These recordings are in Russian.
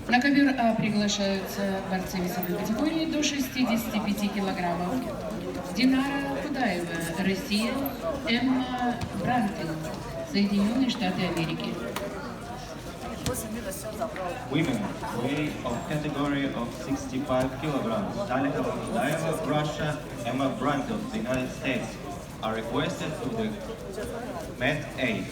На ковер А приглашаются борцы весовой категории до 65 килограммов. Динара Худаева, Россия, Эмма Брантин, Соединенные Штаты Америки. Women, weight of category of 65 kilograms. Dalia Hudaeva of Russia, Emma Brandt of the United States are requested to the Mat A.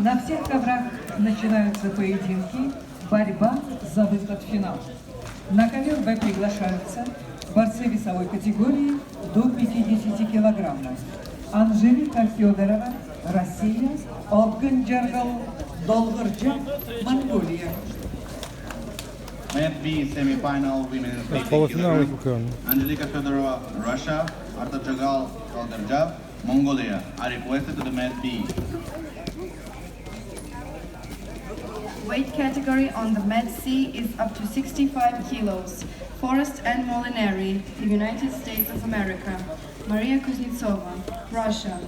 На всех коврах начинаются поединки, борьба за выход в финал. На ковер Б приглашаются борцы весовой категории до 50 килограммов. Анжелика Федорова, Россия, Отган Джаргал, Долгорджа, Монголия. Mat B semi-final women in 50 Полуфинал kilograms. Angelika Fedorova, Russia, Arta Jagal, Dolgarjav, Mongolia are requested to the Mat B. Weight category on the Mat C is up to 65 kilos. Forrest Ann Molinari, the United States of America. Maria Kuznetsova, Russia.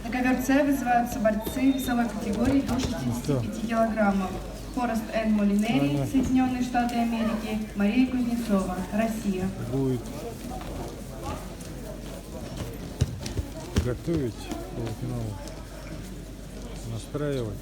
На ковер С вызываются борцы весовой категории до 65 килограммов. Форест Энн Молинери, Соединенные Штаты Америки. Мария Кузнецова, Россия. Будет готовить полуфинал, настраивать.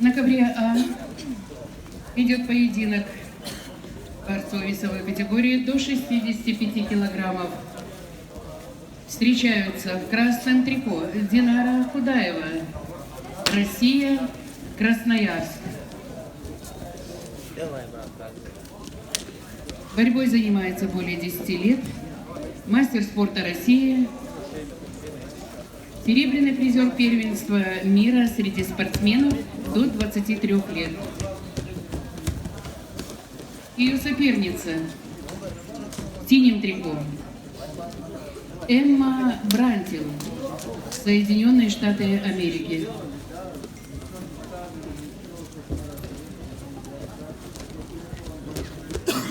На ковре А идет поединок борцов весовой категории до 65 килограммов. Встречаются в красном трико Динара Худаева, Россия, Красноярск. Борьбой занимается более 10 лет. Мастер спорта России. Серебряный призер первенства мира среди спортсменов до 23 лет. Ее соперница в синем трико Эмма Брантин, Соединенные Штаты Америки.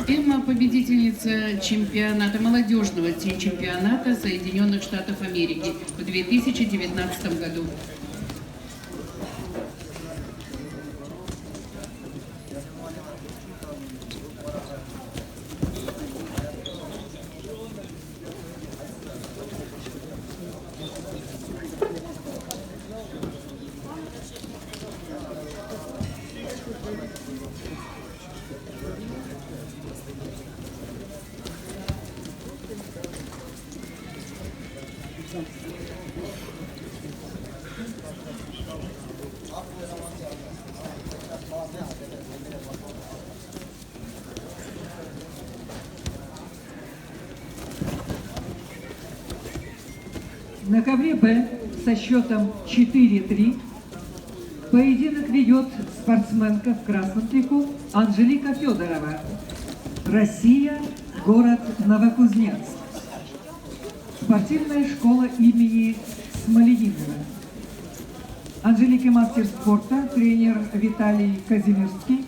Эмма победительница чемпионата, молодежного чемпионата Соединенных Штатов Америки в 2019 году. На ковре Б со счетом 4-3 поединок ведет спортсменка в красном трико Анжелика Федорова. Россия, город Новокузнецк. Спортивная школа имени Смоленинова. Анжелика мастер спорта, тренер Виталий Казимирский.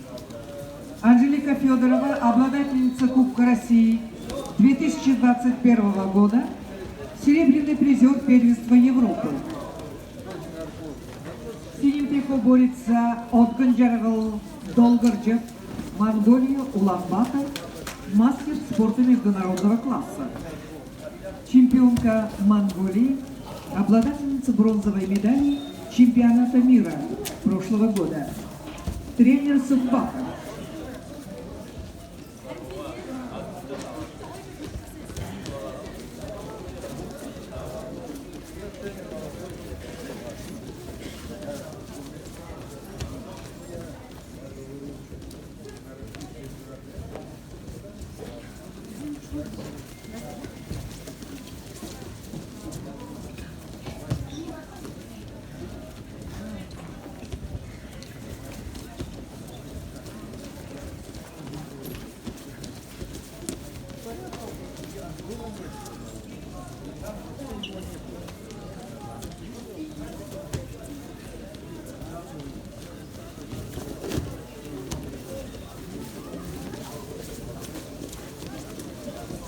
Анжелика Федорова, обладательница Кубка России 2021 года, серебряный призер первенства Европы. В синем трико борется Отгонджарвал Долгорджев, Монголия, Улан-Батор, мастер спорта международного класса. Чемпионка Монголии, обладательница бронзовой медали чемпионата мира прошлого года. Тренер Сукбаков.